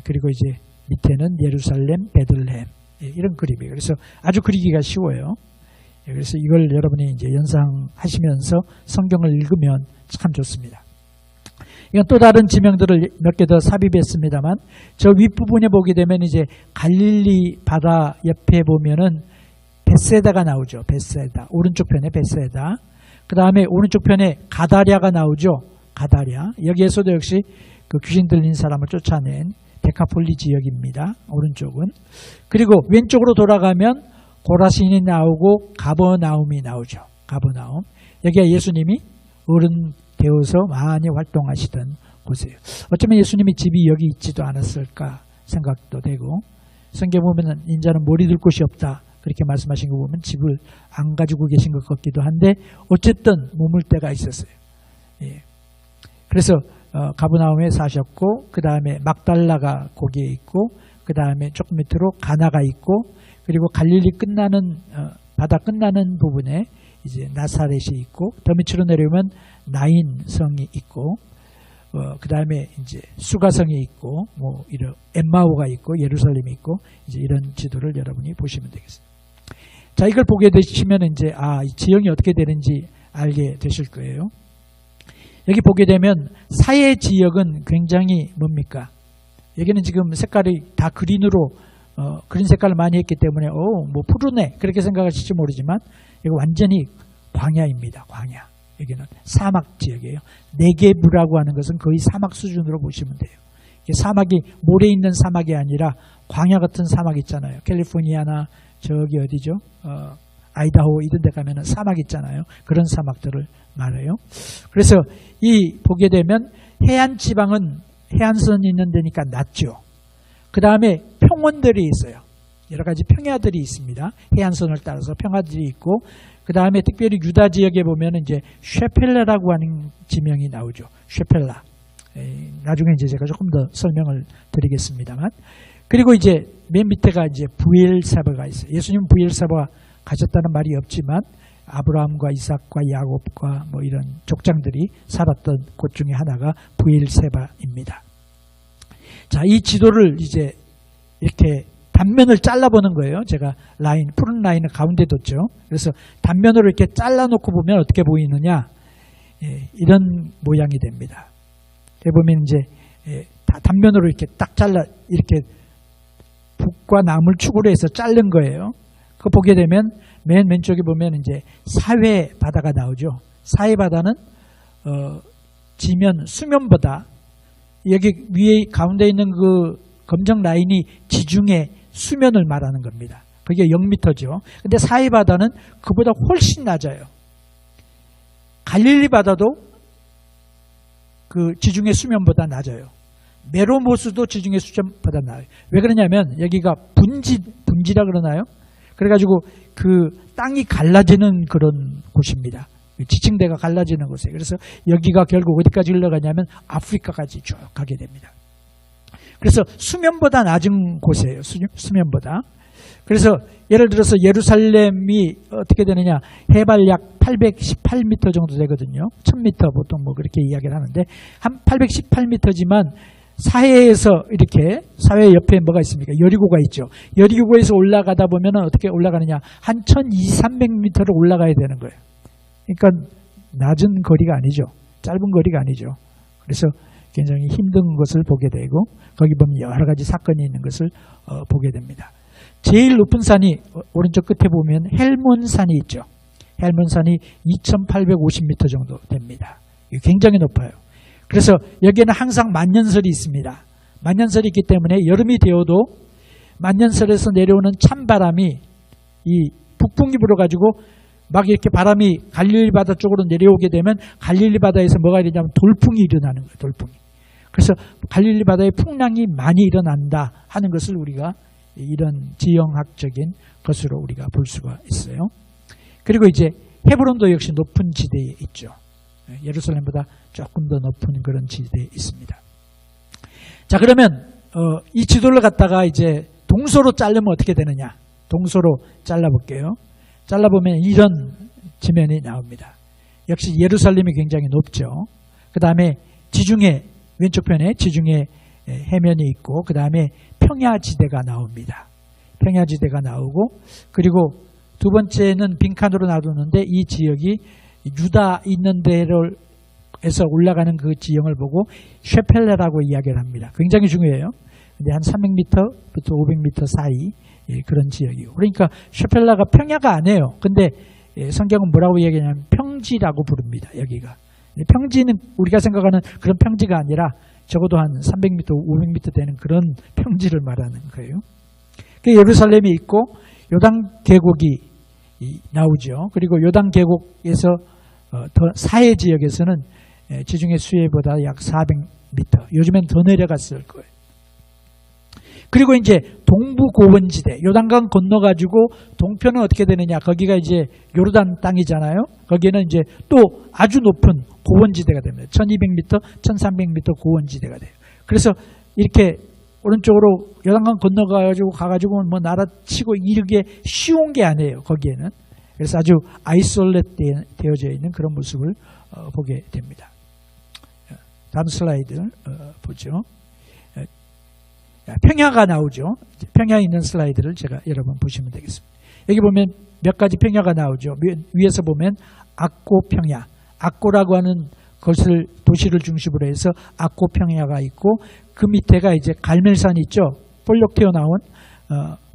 그리고 이제 밑에는 예루살렘, 베들레헴, 이런 그림이에요. 그래서 아주 그리기가 쉬워요. 그래서 이걸 여러분이 이제 연상하시면서 성경을 읽으면 참 좋습니다. 이건 또 다른 지명들을 몇 개 더 삽입했습니다만, 저 윗부분에 보게 되면 이제 갈릴리 바다 옆에 보면은 벳세다가 나오죠. 벳세다. 오른쪽 편에 벳세다. 그 다음에 오른쪽 편에 가다랴가 나오죠. 가다랴. 여기에서도 역시 그 귀신 들린 사람을 쫓아낸 데카폴리 지역입니다. 오른쪽은. 그리고 왼쪽으로 돌아가면 고라신이 나오고 가버나움이 나오죠. 가버나움. 여기가 예수님이 어른 되어서 많이 활동하시던 곳이에요. 어쩌면 예수님이 집이 여기 있지도 않았을까 생각도 되고, 성경 보면 인자는 머리 둘 곳이 없다 그렇게 말씀하신 거 보면 집을 안 가지고 계신 것 같기도 한데, 어쨌든 머물 때가 있었어요. 예. 그래서 가버나움에 사셨고, 그 다음에 막달라가 거기에 있고, 그 다음에 조금 밑으로 가나가 있고, 그리고 갈릴리 끝나는 바다 끝나는 부분에 이제 나사렛이 있고 더 밑으로 내려오면 나인 성이 있고 그 다음에 이제 수가성이 있고 뭐 이런 엠마오가 있고 예루살렘이 있고 이제 이런 지도를 여러분이 보시면 되겠습니다. 자, 이걸 보게 되시면 이제 이 지형이 어떻게 되는지 알게 되실 거예요. 여기 보게 되면 사해 지역은 굉장히 뭡니까? 여기는 지금 색깔이 다 그린으로 그린 색깔을 많이 했기 때문에 뭐 푸르네 그렇게 생각하실지 모르지만 이거 완전히 광야입니다. 광야. 여기는 사막 지역이에요. 네게브라고 하는 것은 거의 사막 수준으로 보시면 돼요. 이게 사막이 모래 있는 사막이 아니라 광야 같은 사막 있잖아요. 캘리포니아나 저기 어디죠? 아이다호 이런 데 가면은 사막 있잖아요. 그런 사막들을 말해요. 그래서 이 보게 되면 해안 지방은 해안선이 있는 데니까 낮죠. 그 다음에 평원들이 있어요. 여러 가지 평야들이 있습니다. 해안선을 따라서 평야들이 있고 그 다음에 특별히 유다 지역에 보면 이제 쉐펠라라고 하는 지명이 나오죠. 쉐펠라. 나중에 이제 제가 조금 더 설명을 드리겠습니다만. 그리고 이제 맨 밑에가 이제 부엘세바가 있어요. 예수님은 부엘세바 가셨다는 말이 없지만 아브라함과 이삭과 야곱과 뭐 이런 족장들이 살았던 곳 중에 하나가 부엘세바입니다. 자, 이 지도를 이제 이렇게 단면을 잘라보는 거예요. 제가 푸른 라인을 가운데 뒀죠. 그래서 단면으로 이렇게 잘라놓고 보면 어떻게 보이느냐? 이런 모양이 됩니다. 보면 이제 단면으로 이렇게 딱 잘라 이렇게 북과 남을 축으로 해서 자른 거예요. 그거 보게 되면 맨 왼쪽에 보면 이제 사회 바다가 나오죠. 사회 바다는 지면 수면보다 여기 위에 가운데 있는 그 검정 라인이 지중해 수면을 말하는 겁니다. 그게 0m죠. 근데 사해 바다는 그보다 훨씬 낮아요. 갈릴리 바다도 그 지중해 수면보다 낮아요. 메로모스도 지중해 수면보다 낮아요. 왜 그러냐면 여기가 분지라 그러나요? 그래가지고 그 땅이 갈라지는 그런 곳입니다. 지층대가 갈라지는 곳이에요. 그래서 여기가 결국 어디까지 흘러가냐면 아프리카까지 쭉 가게 됩니다. 그래서 수면보다 낮은 곳이에요. 수면보다. 그래서 예를 들어서 예루살렘이 어떻게 되느냐. 해발 약 818m 정도 되거든요. 1000m 보통 뭐 그렇게 이야기를 하는데 한 818m지만 사해에서 이렇게 사해 옆에 뭐가 있습니까? 여리고가 있죠. 여리고에서 올라가다 보면 어떻게 올라가느냐. 한 1200~300m를 올라가야 되는 거예요. 그러니까 낮은 거리가 아니죠. 짧은 거리가 아니죠. 그래서 굉장히 힘든 것을 보게 되고 거기 보면 여러 가지 사건이 있는 것을 보게 됩니다. 제일 높은 산이 오른쪽 끝에 보면 헬몬산이 있죠. 헬몬산이 2850m 정도 됩니다. 굉장히 높아요. 그래서 여기에는 항상 만년설이 있습니다. 만년설이 있기 때문에 여름이 되어도 만년설에서 내려오는 찬바람이 이 북풍이 불어가지고 막 이렇게 바람이 갈릴리 바다 쪽으로 내려오게 되면 갈릴리 바다에서 뭐가 되냐면 돌풍이 일어나는 거예요. 돌풍이. 그래서 갈릴리 바다에 풍랑이 많이 일어난다 하는 것을 우리가 이런 지형학적인 것으로 우리가 볼 수가 있어요. 그리고 이제 헤브론도 역시 높은 지대에 있죠. 예루살렘보다 조금 더 높은 그런 지대에 있습니다. 자, 그러면 이 지도를 갖다가 이제 동서로 자르면 어떻게 되느냐? 동서로 잘라볼게요. 잘라보면 이런 지면이 나옵니다. 역시 예루살렘이 굉장히 높죠. 그 다음에 지중해 왼쪽 편에 지중해 해면이 있고 그 다음에 평야지대가 나옵니다. 평야지대가 나오고 그리고 두 번째는 빈칸으로 놔두는데 이 지역이 유다 있는 데로에서 올라가는 그 지형을 보고 쉐펠레라고 이야기를 합니다. 굉장히 중요해요. 근데 한 300m부터 500m 사이 그런 지역이고 그러니까 쉐펠라가 평야가 아니에요. 근데 성경은 뭐라고 얘기하냐면 평지라고 부릅니다. 여기가. 평지는 우리가 생각하는 그런 평지가 아니라 적어도 한 300m, 500m 되는 그런 평지를 말하는 거예요. 예루살렘이 있고 요단 계곡이 나오죠. 그리고 요단 계곡에서 더 사해 지역에서는 지중해 수해보다 약 400m, 요즘엔 더 내려갔을 거예요. 그리고 이제 동부 고원지대, 요단강 건너가지고 동편은 어떻게 되느냐? 거기가 이제 요르단 땅이잖아요. 거기는 이제 또 아주 높은 고원지대가 됩니다. 1200m, 1300m 고원지대가 돼요. 그래서 이렇게 오른쪽으로 요단강 건너가지고 가가지고 뭐 나라 치고 이게 쉬운 게 아니에요. 거기에는. 그래서 아주 아이솔렛 되어져 있는 그런 모습을 보게 됩니다. 다음 슬라이드 보죠. 평야가 나오죠. 평야에 있는 슬라이드를 제가 여러분 보시면 되겠습니다. 여기 보면 몇 가지 평야가 나오죠. 위에서 보면 악고 평야, 악고라고 하는 것을 도시를 중심으로 해서 악고 평야가 있고 그 밑에가 이제 갈멜산이 있죠. 볼록 튀어나온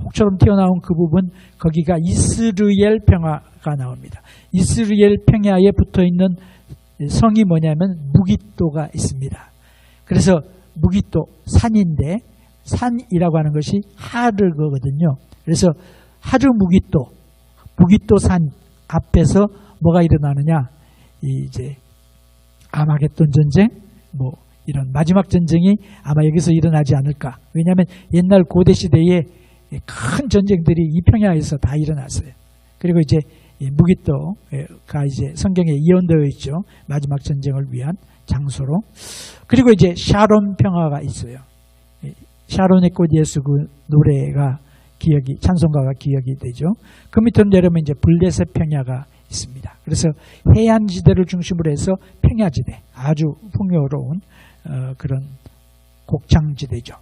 혹처럼 튀어나온 그 부분 거기가 이스르엘 평야가 나옵니다. 이스르엘 평야에 붙어있는 성이 뭐냐면 무깃도가 있습니다. 그래서 무깃도 산인데 산이라고 하는 것이 하르거든요. 그래서 하르 무깃도 산 앞에서 뭐가 일어나느냐? 이제 아마겟돈 전쟁, 뭐 이런 마지막 전쟁이 아마 여기서 일어나지 않을까. 왜냐하면 옛날 고대 시대에 큰 전쟁들이 이 평야에서 다 일어났어요. 그리고 이제 무깃도가 이제 성경에 예언되어 있죠. 마지막 전쟁을 위한 장소로. 그리고 이제 샤론 평화가 있어요. 샤론의 꽃 예수 그 노래가 찬송가가 기억이 되죠. 그 밑으로 내려오면 이제 블레셋 평야가 있습니다. 그래서 해안지대를 중심으로 해서 평야지대, 아주 풍요로운 그런 곡창지대죠.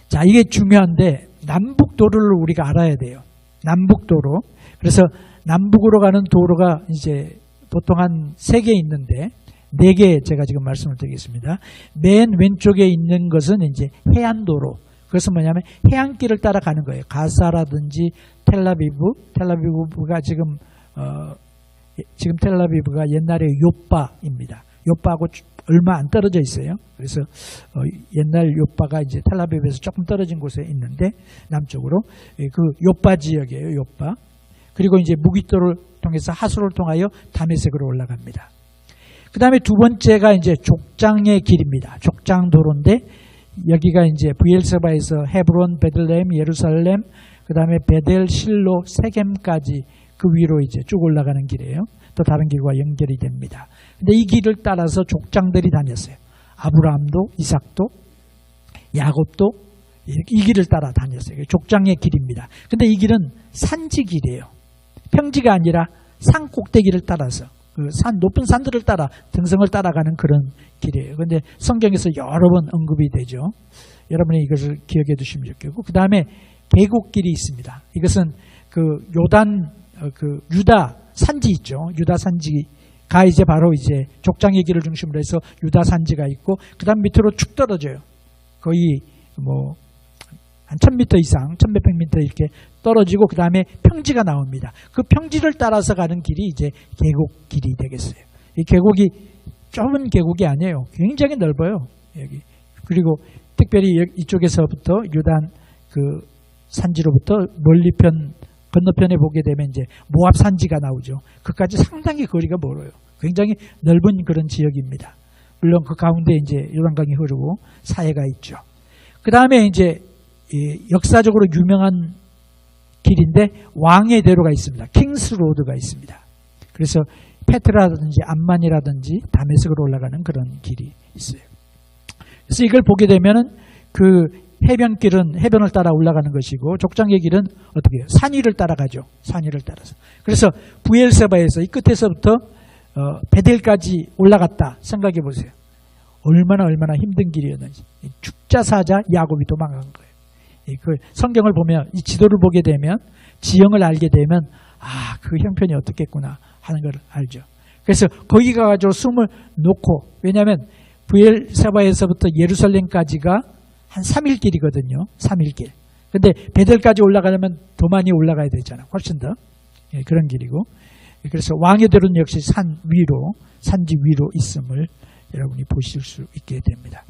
자, 이게 중요한데 남북도로를 우리가 알아야 돼요. 남북도로. 그래서 남북으로 가는 도로가 이제 보통 한 3개 있는데 4개 제가 지금 말씀을 드리겠습니다. 맨 왼쪽에 있는 것은 이제 해안도로. 그것은 뭐냐면 해안길을 따라가는 거예요. 가사라든지 텔라비브가 지금 텔라비브가 옛날에 요빠입니다. 요빠하고 얼마 안 떨어져 있어요. 그래서 옛날 요빠가 이제 텔라비브에서 조금 떨어진 곳에 있는데 남쪽으로 그 요빠 지역이에요. 요빠. 그리고 이제 무깃도를 통해서 하수를 통하여 다메섹으로 올라갑니다. 그 다음에 두 번째가 이제 족장의 길입니다. 족장도로인데 여기가 이제 브엘세바에서 헤브론, 베들레헴, 예루살렘, 그 다음에 베델, 실로, 세겜까지 그 위로 이제 쭉 올라가는 길이에요. 또 다른 길과 연결이 됩니다. 근데 이 길을 따라서 족장들이 다녔어요. 아브라함도, 이삭도, 야곱도 이 길을 따라 다녔어요. 족장의 길입니다. 근데 이 길은 산지길이에요. 평지가 아니라 산 꼭대기를 따라서 그 높은 산들을 따라 등성을 따라가는 그런 길이에요. 그런데 성경에서 여러 번 언급이 되죠. 여러분이 이것을 기억해 두시면 좋겠고, 그 다음에 계곡길이 있습니다. 이것은 그 요단 유다 산지 있죠. 유다 산지가 이제 바로 이제 족장의 길을 중심으로 해서 유다 산지가 있고, 그 다음 밑으로 축 떨어져요. 거의 뭐 한 1000m 이상, 1100m 이렇게 떨어지고 그 다음에 평지가 나옵니다. 그 평지를 따라서 가는 길이 이제 계곡길이 되겠어요. 이 계곡이 좁은 계곡이 아니에요. 굉장히 넓어요. 여기. 그리고 특별히 이쪽에서부터 유단 그 산지로부터 건너편에 보게 되면 이제 모압 산지가 나오죠. 그까지 상당히 거리가 멀어요. 굉장히 넓은 그런 지역입니다. 물론 그 가운데 이제 요단강이 흐르고 사해가 있죠. 그 다음에 이제 역사적으로 유명한 길인데 왕의 대로가 있습니다. 킹스 로드가 있습니다. 그래서 페트라든지 암만이라든지 다메섹으로 올라가는 그런 길이 있어요. 그래서 이걸 보게 되면은 그 해변길은 해변을 따라 올라가는 것이고 족장의 길은 어떻게 해요? 산 위를 따라가죠. 산 위를 따라서. 그래서 브엘세바에서 이 끝에서부터 베델까지 올라갔다 생각해 보세요. 얼마나 힘든 길이었는지. 죽자 사자 야곱이 도망간 거예요. 그 성경을 보면 이 지도를 보게 되면 지형을 알게 되면 그 형편이 어떻겠구나 하는 걸 알죠. 그래서 거기 가가지고 숨을 놓고, 왜냐하면 브엘세바에서부터 예루살렘까지가 한 3일 길이거든요. 3일 길. 근데 베델까지 올라가려면 더 많이 올라가야 되잖아요. 훨씬 더. 그런 길이고. 그래서 왕의 대로는 역시 산지 위로 있음을 여러분이 보실 수 있게 됩니다.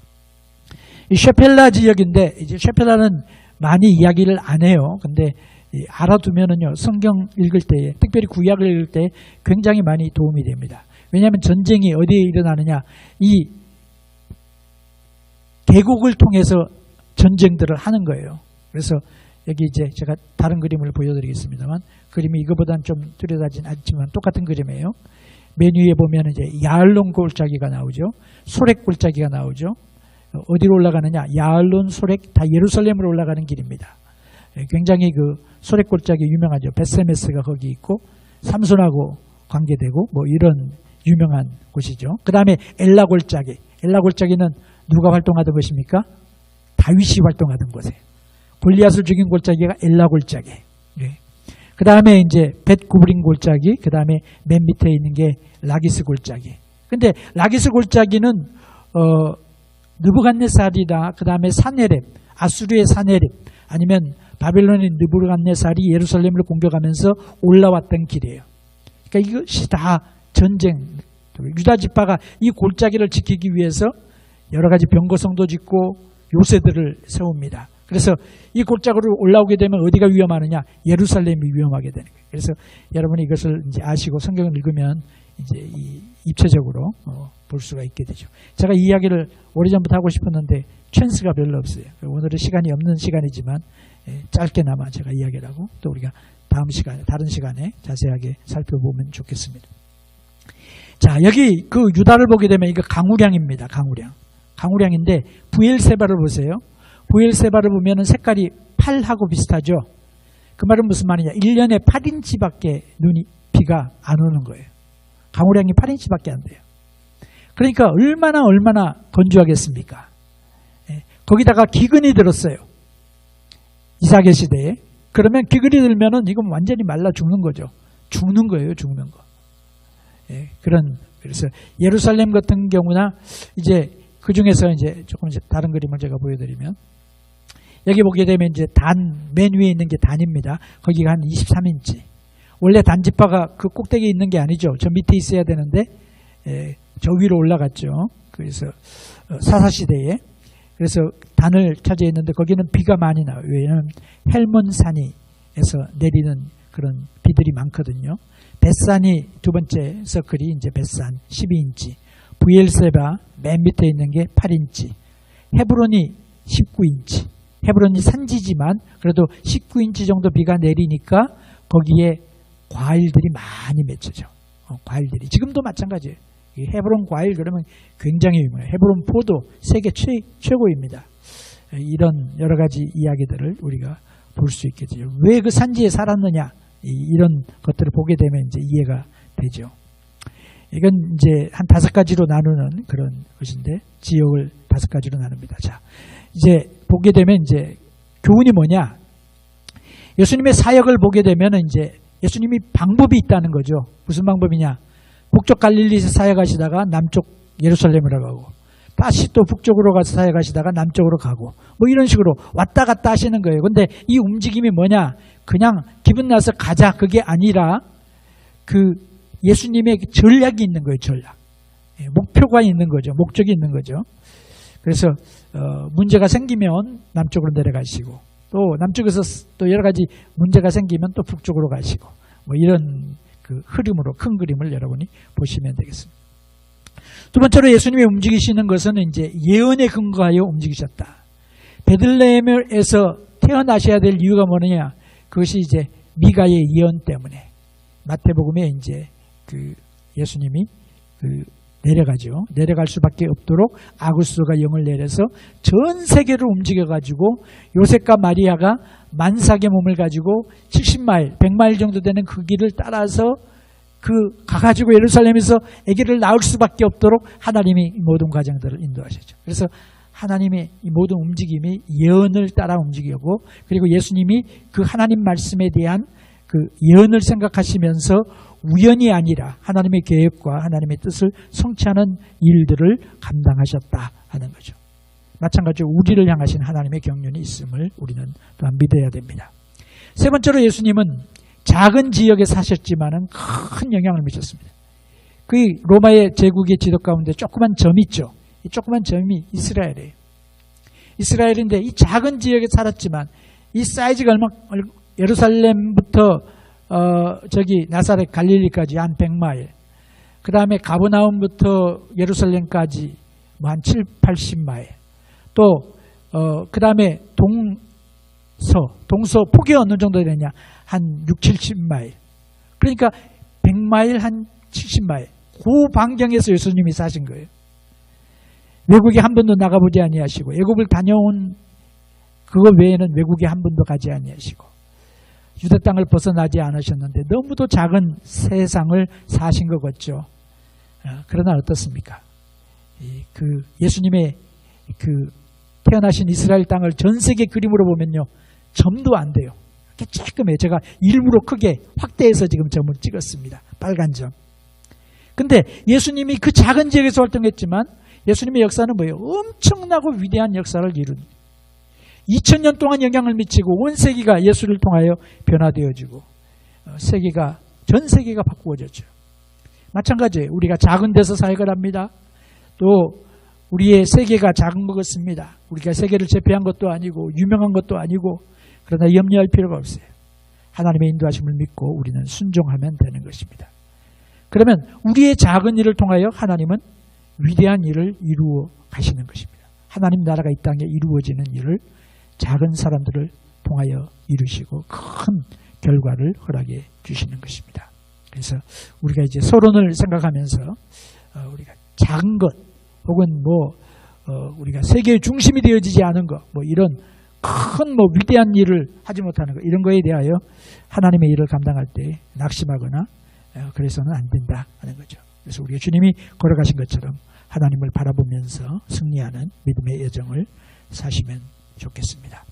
이 셰펠라 지역인데, 이제 셰펠라는 많이 이야기를 안 해요. 근데 알아두면은요, 성경 읽을 때에, 특별히 구약을 읽을 때 굉장히 많이 도움이 됩니다. 왜냐하면 전쟁이 어디에 일어나느냐, 이 계곡을 통해서 전쟁들을 하는 거예요. 그래서 여기 이제 제가 다른 그림을 보여드리겠습니다만, 그림이 이거보다는 좀 뚜렷하진 않지만 똑같은 그림이에요. 맨 위에 보면 이제 야알론 골짜기가 나오죠. 소렉 골짜기가 나오죠. 어디로 올라가느냐? 야알론, 소렉 다 예루살렘으로 올라가는 길입니다. 굉장히 그 소렉 골짜기 유명하죠. 베세메스가 거기 있고 삼손하고 관계되고 뭐 이런 유명한 곳이죠. 그 다음에 엘라 골짜기. 엘라 골짜기는 누가 활동하던 곳입니까? 다윗이 활동하던 곳이에요. 골리앗을 죽인 골짜기가 엘라 골짜기. 그 다음에 이제 벳구브린 골짜기, 그 다음에 맨 밑에 있는 게 라기스 골짜기. 근데 라기스 골짜기는 느부갓네살이나 그 다음에 사네렙, 아수르의 사네렙, 아니면 바벨론의 느부갓네살이 예루살렘을 공격하면서 올라왔던 길이에요. 그러니까 이것이 다 전쟁. 유다 지파가 이 골짜기를 지키기 위해서 여러 가지 병거성도 짓고 요새들을 세웁니다. 그래서 이 골짜기로 올라오게 되면 어디가 위험하느냐? 예루살렘이 위험하게 되는 거예요. 그래서 여러분이 이것을 이제 아시고 성경을 읽으면 이제 입체적으로 볼 수가 있게 되죠. 제가 이 이야기를 오래전부터 하고 싶었는데 찬스가 별로 없어요. 오늘은 시간이 없는 시간이지만 짧게나마 제가 이야기를 하고 또 우리가 다음 시간에, 다른 시간에 자세하게 살펴보면 좋겠습니다. 자, 여기 그 유다를 보게 되면 이거 강우량입니다. 강우량. 강우량인데 부엘세바를 보세요. 부엘세바를 보면은 색깔이 팔하고 비슷하죠. 그 말은 무슨 말이냐? 1년에 8인치밖에 비가 안 오는 거예요. 강우량이 8인치밖에 안 돼요. 그러니까 얼마나 건조하겠습니까? 거기다가 기근이 들었어요. 이삭의 시대에. 그러면 기근이 들면은 이건 완전히 말라 죽는 거죠. 죽는 거예요, 죽는 거. 그래서 예루살렘 같은 경우나 이제 그 중에서 이제 조금 다른 그림을 제가 보여드리면 여기 보게 되면 이제 맨 위에 있는 게 단입니다. 거기가 한 23인치. 원래 단지파가 그 꼭대기에 있는 게 아니죠. 저 밑에 있어야 되는데 저 위로 올라갔죠. 그래서 사사시대에. 그래서 단을 차지해 있는데 거기는 비가 많이 나와요. 왜냐하면 헬몬산에서 내리는 그런 비들이 많거든요. 벳산이 두 번째 서클이 이제 벳산 12인치. 부엘세바 맨 밑에 있는 게 8인치. 헤브론이 19인치. 헤브론이 산지지만 그래도 19인치 정도 비가 내리니까 거기에 과일들이 많이 맺혀져. 과일들이. 지금도 마찬가지예요. 헤브론 과일 그러면 굉장히 유명해요. 헤브론 포도 세계 최고입니다. 이런 여러 가지 이야기들을 우리가 볼 수 있게 되죠. 왜 그 산지에 살았느냐? 이런 것들을 보게 되면 이제 이해가 되죠. 이건 이제 한 5가지로 나누는 그런 것인데 지역을 5가지로 나눕니다. 자, 이제 보게 되면 이제 교훈이 뭐냐? 예수님의 사역을 보게 되면 이제 예수님이 방법이 있다는 거죠. 무슨 방법이냐? 북쪽 갈릴리에서 사역하시다가 남쪽 예루살렘으로 가고 다시 또 북쪽으로 가서 사역하시다가 남쪽으로 가고 뭐 이런 식으로 왔다 갔다 하시는 거예요. 근데 이 움직임이 뭐냐? 그냥 기분 나서 가자 그게 아니라 그 예수님의 전략이 있는 거예요. 전략. 목표가 있는 거죠. 목적이 있는 거죠. 그래서 문제가 생기면 남쪽으로 내려가시고 또 남쪽에서 또 여러 가지 문제가 생기면 또 북쪽으로 가시고 뭐 이런 그 흐름으로 큰 그림을 여러분이 보시면 되겠습니다. 두 번째로 예수님이 움직이시는 것은 이제 예언에 근거하여 움직이셨다. 베들레헴에서 태어나셔야 될 이유가 뭐느냐? 그것이 이제 미가의 예언 때문에 마태복음에 이제 그 예수님이 내려가죠. 내려갈 수밖에 없도록 아구스가 영을 내려서 전 세계를 움직여가지고 요셉과 마리아가 만삭의 몸을 가지고 70마일, 100마일 정도 되는 그 길을 따라서 가가지고 예루살렘에서 아기를 낳을 수밖에 없도록 하나님이 모든 과정들을 인도하셨죠. 그래서 하나님의 이 모든 움직임이 예언을 따라 움직이고 그리고 예수님이 그 하나님 말씀에 대한 그 예언을 생각하시면서 우연이 아니라 하나님의 계획과 하나님의 뜻을 성취하는 일들을 감당하셨다 하는 거죠. 마찬가지로 우리를 향하신 하나님의 경륜이 있음을 우리는 또한 믿어야 됩니다. 세 번째로 예수님은 작은 지역에 사셨지만은 큰 영향을 미쳤습니다. 그 로마의 제국의 지도 가운데 조그만 점이 있죠. 이 조그만 점이 이스라엘이에요. 이스라엘인데 이 작은 지역에 살았지만 이 사이즈가 예루살렘부터 저기 나사렛 갈릴리까지 한 100마일. 그 다음에 가버나움부터 예루살렘까지 뭐 한 7, 80마일. 또 그 다음에 동서 폭이 어느 정도 되냐? 한 6, 70마일. 그러니까 100마일 한 70마일. 그 반경에서 예수님이 사신 거예요. 외국에 한 번도 나가보지 아니하시고 애굽을 다녀온 그거 외에는 외국에 한 번도 가지 아니하시고 유대 땅을 벗어나지 않으셨는데 너무도 작은 세상을 사신 것 같죠. 그러나 어떻습니까? 예수님의 태어나신 이스라엘 땅을 전 세계 그림으로 보면요, 점도 안 돼요. 이렇게 쬐끔해요. 제가 일부러 크게 확대해서 지금 점을 찍었습니다. 빨간 점. 근데 예수님이 그 작은 지역에서 활동했지만 예수님의 역사는 뭐예요? 엄청나고 위대한 역사를 이룬 2000년 동안 영향을 미치고 온 세계가 예수를 통하여 변화되어지고 전 세계가 바꾸어졌죠. 마찬가지예요. 우리가 작은 데서 사역을 합니다. 또 우리의 세계가 작은 것 같습니다. 우리가 세계를 제패한 것도 아니고 유명한 것도 아니고 그러나 염려할 필요가 없어요. 하나님의 인도하심을 믿고 우리는 순종하면 되는 것입니다. 그러면 우리의 작은 일을 통하여 하나님은 위대한 일을 이루어 가시는 것입니다. 하나님 나라가 이 땅에 이루어지는 일을 작은 사람들을 통하여 이루시고 큰 결과를 허락해 주시는 것입니다. 그래서 우리가 이제 서론을 생각하면서 우리가 작은 것 혹은 우리가 세계의 중심이 되어지지 않은 것 이런 큰 위대한 일을 하지 못하는 것 이런 거에 대하여 하나님의 일을 감당할 때 낙심하거나 그래서는 안 된다 하는 거죠. 그래서 우리가 주님이 걸어가신 것처럼 하나님을 바라보면서 승리하는 믿음의 여정을 사시면 좋겠습니다.